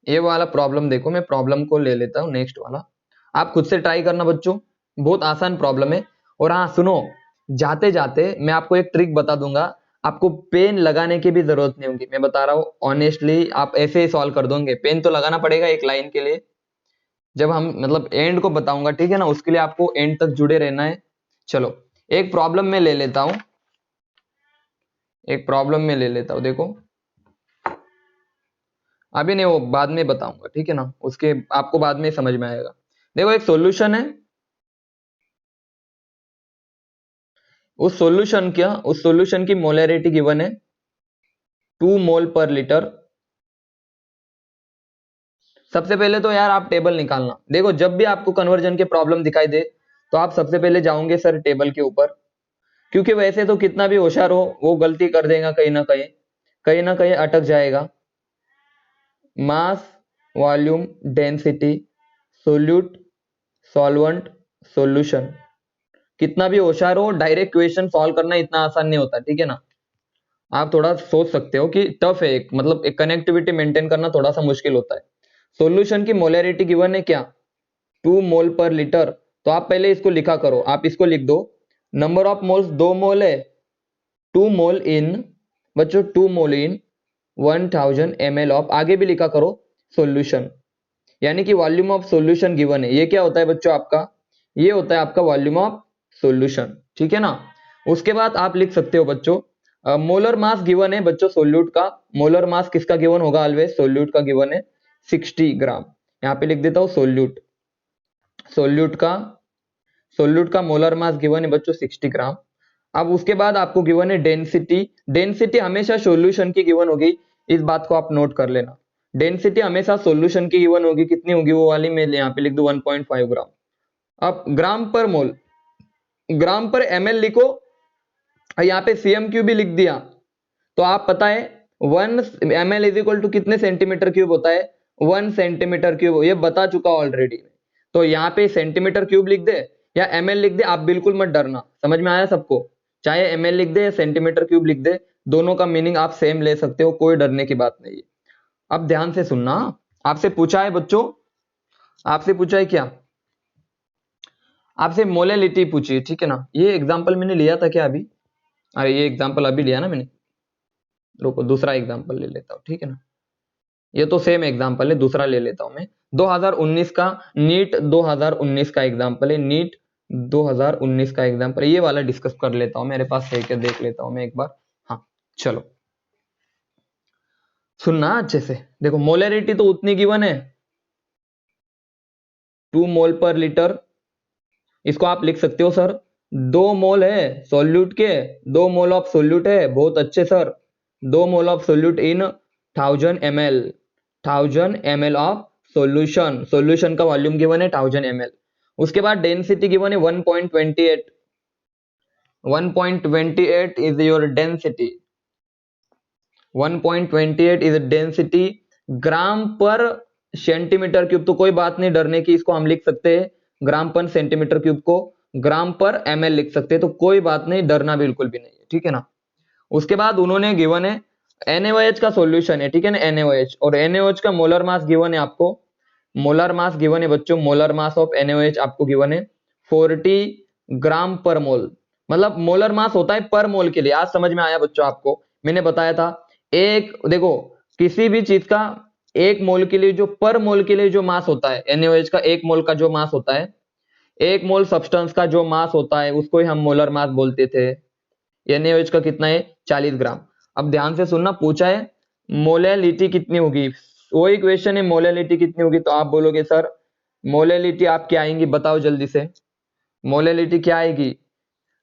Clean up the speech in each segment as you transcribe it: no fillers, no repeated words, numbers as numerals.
ये वाला प्रॉब्लम देखो, मैं प्रॉब्लम को ले लेता हूँ नेक्स्ट वाला, आप खुद से ट्राई करना बच्चों, बहुत आसान प्रॉब्लम है। और हाँ सुनो, जाते जाते मैं आपको एक ट्रिक बता दूंगा, आपको पेन लगाने की भी जरूरत नहीं होगी, मैं बता रहा हूँ ऑनेस्टली, आप ऐसे ही सॉल्व कर दोगे। पेन तो लगाना पड़ेगा एक लाइन के लिए, जब हम मतलब एंड को बताऊंगा, ठीक है ना, उसके लिए आपको एंड तक जुड़े रहना है। चलो एक प्रॉब्लम में ले लेता हूं, एक प्रॉब्लम में ले लेता हूं, देखो अभी नहीं, वो बाद में बताऊंगा, ठीक है ना, उसके आपको बाद में समझ में आएगा। देखो एक सॉल्यूशन है, उस सॉल्यूशन की मोलैरिटी गिवन है 2 मोल पर लीटर। सबसे पहले तो यार आप टेबल निकालना, देखो जब भी आपको कन्वर्जन के प्रॉब्लम दिखाई दे तो आप सबसे पहले जाओगे सर टेबल के ऊपर, क्योंकि वैसे तो कितना भी होशियार हो वो गलती कर देगा, कहीं ना कहीं अटक जाएगा। Mass, volume, density, solute, solvent, solution, कितना भी होशियार हो डायरेक्ट क्वेश्चन सॉल्व करना इतना आसान नहीं होता, ठीक है ना। आप थोड़ा सोच सकते हो कि टफ है, एक मतलब एक कनेक्टिविटी मेंटेन करना थोड़ा सा मुश्किल होता है। सॉल्यूशन की मोलैरिटी गिवन है क्या, 2 मोल पर लीटर। तो आप पहले इसको लिखा करो, आप इसको लिख दो, नंबर ऑफ मोल्स 2 मोल है, 2 मोल इन, बच्चों 2 मोल इन 1000 ml ऑफ, आगे भी लिखा करो सॉल्यूशन, यानी कि वॉल्यूम ऑफ सॉल्यूशन गिवन है। ये क्या होता है बच्चों आपका, ये होता है आपका वॉल्यूम ऑफ सॉल्यूशन, ठीक है ना। उसके बाद आप लिख सकते हो बच्चों, मोलर मास गिवन है बच्चों सोल्यूट का, मोलर मास किसका गिवन होगा, ऑलवेज सोल्यूट का गिवन है 60 ग्राम। यहाँ पे लिख देता हूँ सोल्यूट, सोल्यूट का सोल्यूट का मोलर मास गिवन है बच्चों 60 ग्राम। अब उसके बाद आपको गिवन है डेंसिटी, डेंसिटी हमेशा सॉल्यूशन की गिवन होगी, इस बात को आप नोट कर लेना। डेंसिटी हमेशा सॉल्यूशन की गिवन होगी, कितनी होगी वो वाली, मैं यहाँ पे लिख दूं 1.5 ग्राम। अब ग्राम पर मोल, ग्राम पर ml लिखो, और यहाँ पे cm³ भी लिख दिया, तो आप पता है 1 ml इज इक्वल टू कितने सेंटीमीटर क्यूब होता है, 1 सेंटीमीटर क्यूब, ये बता चुका ऑलरेडी। तो यहाँ पे सेंटीमीटर क्यूब लिख दे या ml लिख दे, आप बिल्कुल मत डरना, समझ में आया सबको, चाहे ml लिख दे या सेंटीमीटर क्यूब लिख दे, दोनों का मीनिंग आप सेम ले सकते हो, कोई डरने की बात नहीं है। अब ध्यान से सुनना, आपसे पूछा है बच्चों, आपसे पूछा है क्या, आपसे मोलैलिटी पूछी है, ठीक है ना। ये एग्जांपल मैंने लिया था क्या अभी, अरे ये एग्जांपल अभी लिया ना मैंने, रुको दूसरा एग्जांपल ले लेता हूँ, ठीक है ना। ये तो सेम एग्जांपल है, दूसरा ले लेता हूं मैं, 2019 का नीट 2019 का एग्जांपल है, नीट 2019 का एग्जांपल, ये वाला डिस्कस कर लेता हूं, मेरे पास है क्या देख लेता हूं मैं एक बार। हाँ चलो सुनना अच्छे से, देखो मोलैरिटी तो उतनी गिवन है 2 मोल पर लीटर, इसको आप लिख सकते हो सर 2 मोल है सॉल्यूट के, 2 मोल ऑफ सॉल्यूट है, बहुत अच्छे sir, 2 mole of solute in 1000 ml of solution, solution का वॉल्यूम गिवन है 1000 ml। उसके बाद डेंसिटी गिवन है 1.28, 1.28 is your density, 1.28 is density, gram per centimetre cube, तो कोई बात नहीं डरने की, इसको हम लिख सकते हैं ग्राम पर सेंटीमीटर क्यूब को ग्राम पर ml लिख सकते हैं, तो कोई बात नहीं, डरना बिल्कुल भी नहीं है, ठीक है ना। उसके बाद उन्होंने गिवन है NaOH का सॉल्यूशन है, ठीक है ना, NaOH, और NaOH का मोलर मास गिवन है आपको, मोलर मास गिवन है बच्चों, मोलर मास ऑफ NaOH आपको गिवन है 40 ग्राम पर मोल, मतलब मोलर मास होता है पर मोल के लिए, आज समझ में आया बच्चों आपको, मैंने बताया था। एक देखो किसी भी चीज का एक मोल के लिए, जो पर मोल के लिए जो मास होता है NaOH का, एक मोल का जो मास होता है, एक मोल सब्सटेंस का जो मास होता है उसको ही हम मोलर मास बोलते थे। NaOH का कितना है 40 ग्राम। अब ध्यान से सुनना, पूछा है मोलैलिटी कितनी होगी, वही क्वेश्चन है मोलैलिटी कितनी होगी, तो आप बोलोगे सर मोलैलिटी आप क्या आएंगी, बताओ जल्दी से, मोलैलिटी क्या आएगी,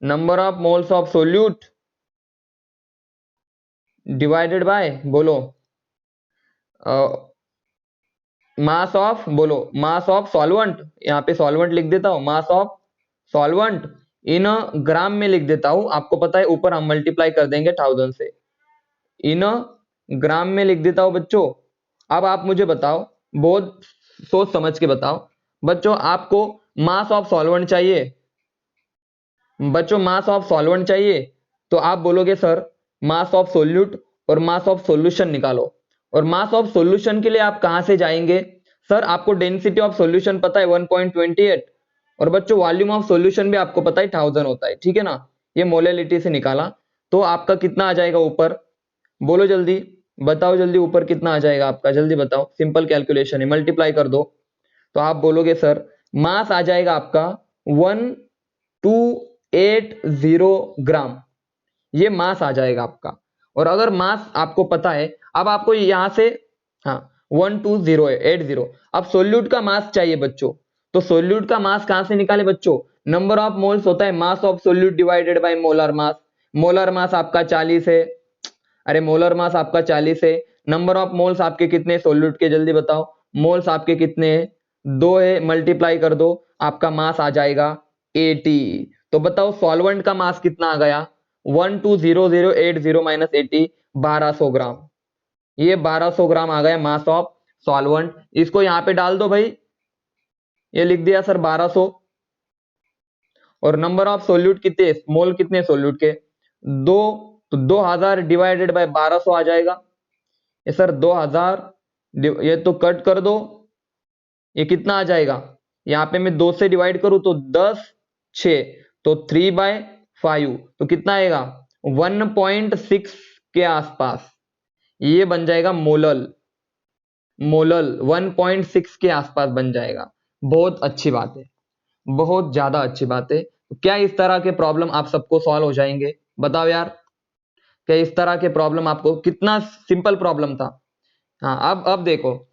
number of moles of solute divided by, बोलो मास ऑफ, बोलो मास ऑफ सॉल्वेंट, यहाँ पे सॉल्वेंट लिख देता हूं, मास ऑफ सॉल्वेंट इन ग्राम में लिख देता हूं, आपको पता है ऊपर हम मल्टीप्लाई कर देंगे 1000 से, इन ग्राम में लिख देता हूं बच्चों। अब आप मुझे बताओ, बहुत सोच समझ के बताओ बच्चों, आपको मास ऑफ सॉल्वेंट चाहिए, बच्चों मास ऑफ सॉल्वेंट चाहिए, तो आप बोलोगे सर मास ऑफ सोल्यूट और मास ऑफ सॉल्यूशन निकालो, और मास ऑफ सॉल्यूशन के लिए आप कहां से जाएंगे? सर आपको डेंसिटी ऑफ सॉल्यूशन पता है 1.28, और बच्चों वॉल्यूम ऑफ सॉल्यूशन भी आपको पता है 1000 होता है, ठीक है ना। ये मोलैलिटी से निकाला, तो आपका कितना आ जाएगा ऊपर? बोलो जल्दी, बताओ जल्दी, ऊपर कितना आ जाएगा आपका, जल्दी बताओ। सिंपल कैलकुलेशन है, मल्टीप्लाई कर दो। तो आप बोलोगे सर मास आ जाएगा आपका 1280 ग्राम, ये मास आ जाएगा आपका। और अगर मास आपको पता है, अब आपको यहां से, हाँ 1280, अब सोल्यूट का मास चाहिए बच्चों। तो सोल्यूट का मास कहां से निकाले बच्चों? नंबर ऑफ मोल्स होता है मास of solute divided by molar mass. Molar mass आपका 40 है, अरे मोलर मास आपका 40 है। नंबर ऑफ मोल्स आपके कितने सोल्यूट के, जल्दी बताओ। मोल्स आपके कितने हैं? 2 है, मल्टीप्लाई कर दो, आपका मास आ जाएगा 80। तो बताओ सॉल्वेंट का मास कितना आ गया? 120080 माइनस 80, 1200 ग्राम। ये 1200 ग्राम आ गया मास ऑफ सॉल्वेंट। इसको यहां पे डाल दो भाई, ये लिख दिया सर 1200। और नंबर ऑफ सोल्यूट कितने, मोल कितने सोल्यूट के? 2, तो 2000 डिवाइडेड बाय 1200 आ जाएगा। ये सर 2000, ये तो कट कर दो, ये कितना आ जाएगा? यहाँ पे मैं 2 से डिवाइड करूं तो 10, 6, तो 3/5, तो कितना आएगा? 1.6 के आसपास ये बन जाएगा मोलल। मोलल 1.6 के आसपास बन जाएगा। बहुत अच्छी बात है, बहुत ज्यादा अच्छी बात है। तो क्या इस तरह के प्रॉब्लम आप सबको सॉल्व हो जाएंगे? बताओ यार, क्या इस तरह के प्रॉब्लम आपको, कितना सिंपल प्रॉब्लम था। हाँ अब देखो,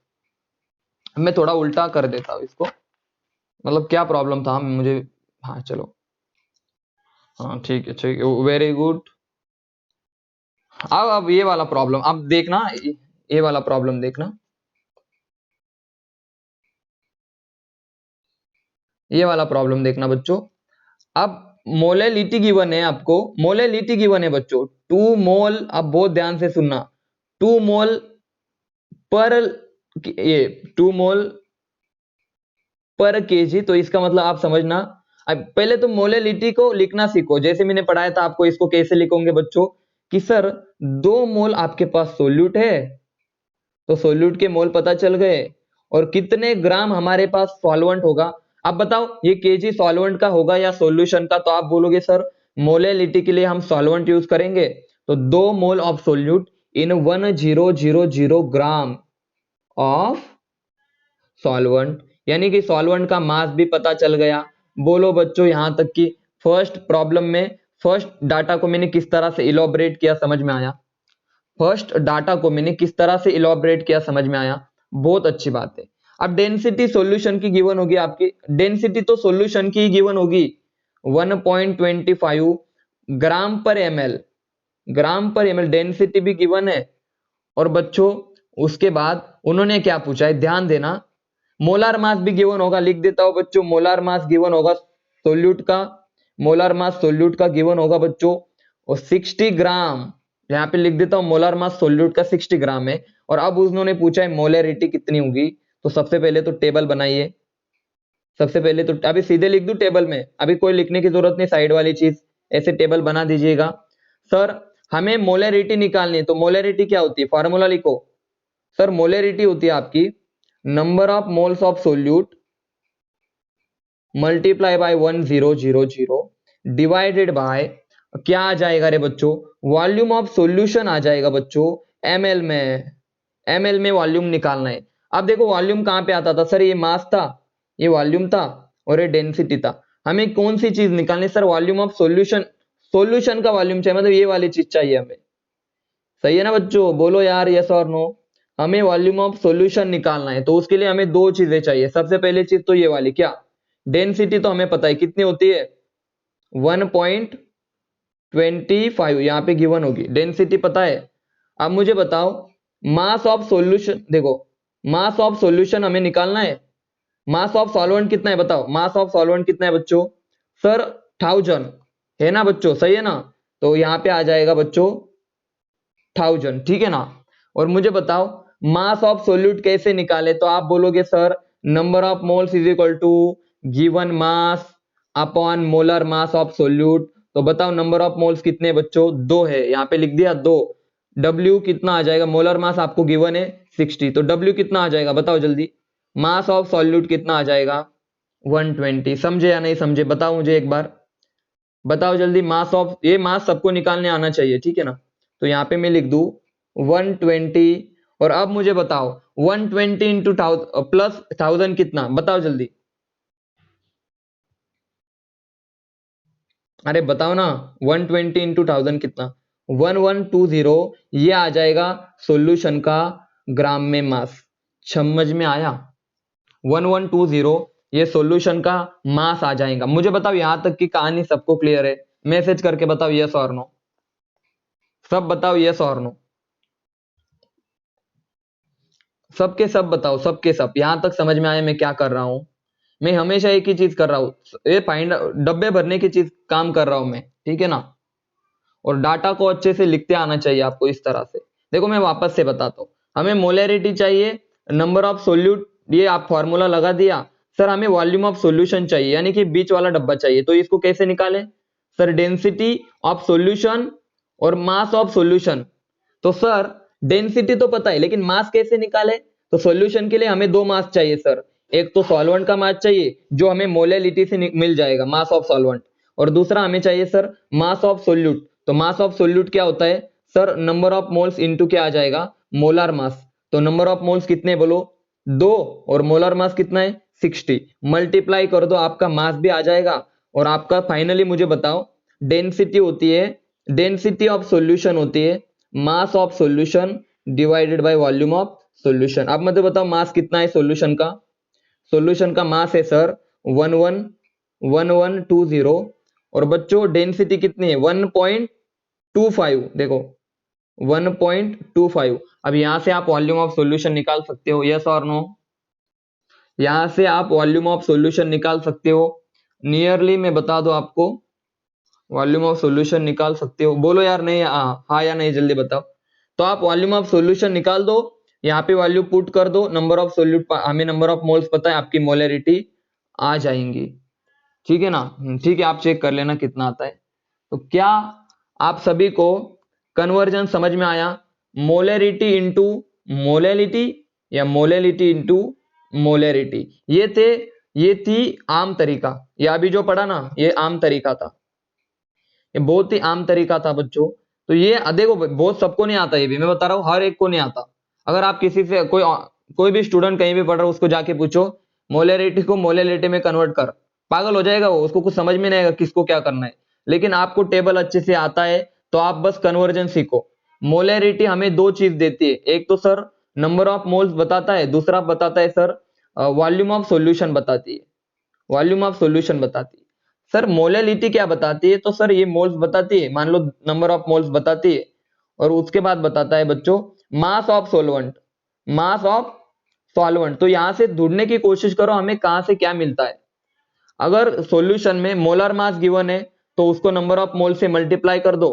मैं थोड़ा उल्टा कर देता हूँ इसको, मतलब क्या प्रॉब्लम था मुझे। हाँ चलो, हाँ ठीक है, वेरी गुड। अब ये वाला प्रॉब्लम अब देखना, ये वाला प्रॉब्लम देखना, ये वाला प्रॉब्लम देखना बच्चों। अब मोलैलिटी गिवन है आपको, मोलैलिटी गिवन है बच्चों 2 मोल। अब बहुत ध्यान से सुनना, 2 मोल पर, ये 2 मोल पर केजी, तो इसका मतलब आप समझना। अब पहले तो मोलैलिटी को लिखना सीखो, जैसे मैंने पढ़ाया था आपको, इसको कैसे लिखोगे बच्चों, कि सर 2 मोल आपके पास सोल्यूट है, तो सोल्यूट के मोल पता चल गए, और कितने ग्राम हमारे पास सॉल्वेंट होगा। अब बताओ ये केजी सॉल्वेंट का होगा या सॉल्यूशन का? तो आप बोलोगे सर मोलैलिटी के लिए हम सॉल्वेंट यूज करेंगे, तो 2 mole of solute in 1000 gram of solvent, यानी कि सॉल्वेंट का मास भी पता चल गया। बोलो बच्चों यहां तक कि फर्स्ट प्रॉब्लम में फर्स्ट डाटा को मैंने किस तरह से इलॉबरेट किया, समझ में आया? फर्स्ट डाटा को मैंने किस तरह से इलॉबरेट किया, समझ में आया? बहुत अच्छी बात है। अब डेंसिटी सॉल्यूशन की गिवन होगी आपकी, डेंसिटी तो सॉल्यूशन की गिवन होगी 1.25 ग्राम पर एमएल, ग्राम पर एमएल डेंसिटी भी गिवन है। और बच्चों उसके बाद उन्होंने क्या पूछा है, ध्यान देना, मोलार मास भी गिवन होगा, लिख देता हूं बच्चों, मोलार मास गिवन होगा सोल्यूट का, मोलार मास सोल्यूट का गिवन होगा बच्चों, और 60 ग्राम, यहाँ पे लिख देता हूं मोलार मास सोल्यूट का 60 ग्राम है। और अब उन्होंने पूछा है मोलैरिटी कितनी होगी, तो सबसे पहले तो टेबल बनाइए। सबसे पहले तो अभी सीधे लिख दूं टेबल में, अभी कोई लिखने की जरूरत नहीं, साइड वाली चीज ऐसे टेबल बना दीजिएगा। सर हमें मोलैरिटी निकालनी है, तो मोलैरिटी क्या होती है, फॉर्मूला लिखो। सर मोलैरिटी होती है आपकी number of moles of solute multiply by 1000 divided by, क्या आ जाएगा रे बच्चों, वॉल्यूम ऑफ सॉल्यूशन आ जाएगा बच्चों एमएल में। एमएल में वॉल्यूम निकालना है। अब देखो वॉल्यूम कहां पे आता था सर, ये मास था, ये वॉल्यूम था, और ये डेंसिटी था। हमें कौन सी चीज निकालनी sir, volume of solution, solution का वॉल्यूम चाहिए, मतलब ये वाली चीज चाहिए हमें। सही है ना बच्चों, बोलो यार यस और नो। हमें वॉल्यूम ऑफ सॉल्यूशन निकालना है, तो उसके लिए हमें 2 चीजें चाहिए। सबसे पहली चीज तो ये वाली, क्या, डेंसिटी तो हमें पता है कितनी होती है 1.25, यहाँ पे गिवन होगी, डेंसिटी पता है। अब मुझे बताओ मास ऑफ सॉल्यूशन, देखो मास ऑफ सॉल्यूशन हमें निकालना है। मास ऑफ सॉल्वेंट कितना है बताओ, मास ऑफ सॉल्वेंट कितना है बच्चों? सर 1000 है ना बच्चों, सही है ना। तो यहाँ पे आ जाएगा बच्चों 1000, ठीक है ना। और मुझे बताओ मास ऑफ सोल्यूट कैसे निकाले, तो आप बोलोगे sir number of moles is equal to given mass upon molar mass of solute. तो बताओ नंबर ऑफ मोल्स कितने बच्चों, 2 है, यहाँ पे लिख दिया 2, W कितना आ जाएगा, मोलर मास आपको गिवन है 60, तो W कितना आ जाएगा बताओ जल्दी। मास ऑफ सॉल्यूट कितना आ जाएगा 120। समझे या नहीं समझे बताओ मुझे एक बार, बताओ जल्दी। मास ऑफ, ये मास सबको निकालने आना चाहिए, ठीक है ना। तो यहाँ पे मैं लिख दूं 120, और अब मुझे बताओ 120 इंटू प्लस 1000 कितना, बताओ जल्दी। अरे बताओ ना, 120 इंटू 1000 कितना, 1120। ये आ जाएगा सॉल्यूशन का ग्राम में मास। समझ में आया, 1120 ये सॉल्यूशन का मास आ जाएगा। मुझे बताओ यहां तक की कहानी सबको क्लियर है, मैसेज करके बताओ यस और नो, सब बताओ यस और नो, सबके सब बताओ, सबके सब। यहां तक समझ में आया मैं क्या कर रहा हूं। मैं हमेशा एक ही चीज कर रहा हूं, ये फाइंड डब्बे भरने की चीज काम कर रहा हूं मैं, ठीक है ना। और डाटा को अच्छे से लिखते आना चाहिए आपको इस तरह से। देखो मैं वापस से बताता हूँ, हमें मोलैरिटी चाहिए, नंबर ऑफ सोल्यूट, ये आप फॉर्मूला लगा दिया। सर हमें वॉल्यूम ऑफ सॉल्यूशन चाहिए, यानी कि बीच वाला डब्बा चाहिए, तो इसको कैसे निकालें सर, डेंसिटी ऑफ सॉल्यूशन और मास ऑफ सॉल्यूशन। तो सर डेंसिटी तो पता है, लेकिन मास कैसे निकाले, तो सॉल्यूशन के लिए हमें दो मास चाहिए सर। एक तो सॉल्वेंट का मास चाहिए जो हमें मोलैलिटी से मिल जाएगा, मास ऑफ सॉल्वेंट, और दूसरा हमें चाहिए सर मास ऑफ सोल्यूट। तो मास ऑफ सोल्यूट क्या होता है sir, number of moles into क्या आ जाएगा, मोलार मास। तो नंबर ऑफ मोल्स कितने बोलो, 2, और मोलार मास कितना है 60, मल्टीप्लाई कर दो, आपका मास भी आ जाएगा। और आपका फाइनली मुझे बताओ डेंसिटी होती है, डेंसिटी ऑफ सॉल्यूशन होती है mass of solution divided by volume of solution. अब मुझे बताओ मास कितना है सॉल्यूशन का, सॉल्यूशन का मास है सर 1120, और बच्चों डेंसिटी कितनी है 1.25, देखो 1.25। अब यहां से आप वॉल्यूम ऑफ सॉल्यूशन निकाल सकते हो, यस और नो। यहां से आप वॉल्यूम ऑफ सॉल्यूशन निकाल सकते हो, नियरली मैं बता दो आपको, वॉल्यूम ऑफ सॉल्यूशन निकाल सकते हो, बोलो यार नहीं, हाँ या नहीं जल्दी बताओ। तो आप वॉल्यूम ऑफ सॉल्यूशन निकाल दो, यहाँ पे वैल्यू पुट कर दो, नंबर ऑफ सोल्यूट, हमें नंबर ऑफ मोल्स पता है, आपकी मोलैरिटी आ जाएंगी, ठीक है ना। ठीक है, आप चेक कर लेना कितना आता है। तो क्या आप सभी को कन्वर्जन समझ में आया, मोलैरिटी इंटू मोलैलिटी या मोलैलिटी इंटू मोलैरिटी। ये थी आम तरीका, ये अभी जो पढ़ा ना ये आम तरीका था, ये बहुत ही आम तरीका था बच्चों। तो ये देखो बहुत सबको नहीं आता, ये भी मैं बता रहा हूँ हर एक को नहीं आता। अगर आप किसी से कोई भी स्टूडेंट कहीं भी पढ़ रहा हो उसको जाके पूछो मोलैरिटी को मोलैलिटी में कन्वर्ट कर, पागल हो जाएगा वो, उसको कुछ समझ में नहीं आएगा किसको क्या करना है। लेकिन आपको टेबल अच्छे से आता है तो आप बस कन्वर्जन सीखो। मोलैरिटी हमें दो चीज देती है, एक तो सर नंबर ऑफ मोल्स बताता है, दूसरा बताता है सर वॉल्यूम ऑफ सॉल्यूशन बताती है, वॉल्यूम ऑफ सॉल्यूशन बताती है। सर मोलैलिटी क्या बताती है, तो सर ये मोल्स बताती है, मान लो नंबर ऑफ मोल्स बताती है, और उसके बाद बताता है बच्चों mass of solvent, mass of solvent. तो यहां से ढूंढने की कोशिश करो हमें कहां से क्या मिलता है। अगर सॉल्यूशन में मोलर मास गिवन है तो उसको नंबर ऑफ मोल से मल्टीप्लाई कर दो,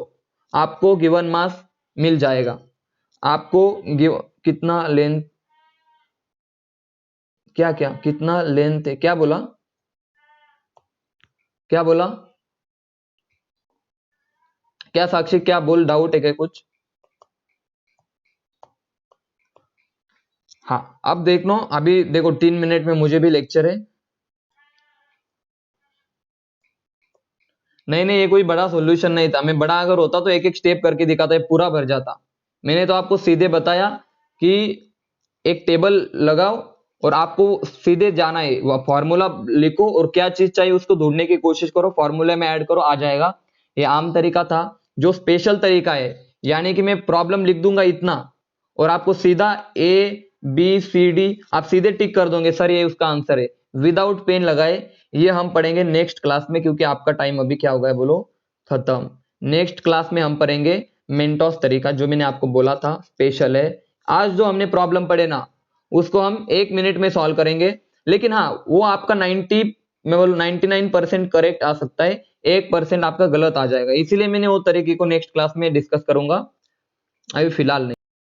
आपको गिवन मास मिल जाएगा। आपको कितना लेंथ, क्या क्या कितना लेंथ है, क्या बोला, क्या बोला, क्या साक्षी, क्या बोल, डाउट है क्या कुछ। हाँ अब देख लो, अभी देखो 3 मिनट में मुझे भी लेक्चर है। नहीं नहीं, ये कोई बड़ा सॉल्यूशन नहीं था, मैं बड़ा अगर होता तो एक एक स्टेप करके दिखाता है, पूरा भर जाता। मैंने तो आपको सीधे बताया कि एक टेबल लगाओ और आपको सीधे जाना है, वह फॉर्मूला लिखो और क्या चीज चाहिए उसको ढूंढने की कोशिश करो, फॉर्मूले में ऐड करो, आ जाएगा। ये आम तरीका था। जो स्पेशल तरीका है, यानी कि मैं प्रॉब्लम लिख दूंगा इतना और आपको सीधा A B C D आप सीधे टिक कर दोगे, सर ये उसका आंसर है, विदाउट पेन लगाए। ये हम पढ़ेंगे नेक्स्ट क्लास में, क्योंकि आपका टाइम अभी क्या हो गया बोलो, खत्म। नेक्स्ट क्लास में हम पढ़ेंगे मेंटोस तरीका, जो मैंने आपको बोला था स्पेशल है। आज जो हमने प्रॉब्लम पढ़े ना उसको हम 1 मिनट में सॉल्व करेंगे, लेकिन हाँ वो आपका 90, मैं बोलूँ 99% करेक्ट आ सकता है, 1% आपका गलत आ जाएगा, इसीलिए मैंने वो तरीके को नेक्स्ट क्लास में डिस्कस करूंगा, अभी फिलहाल नहीं।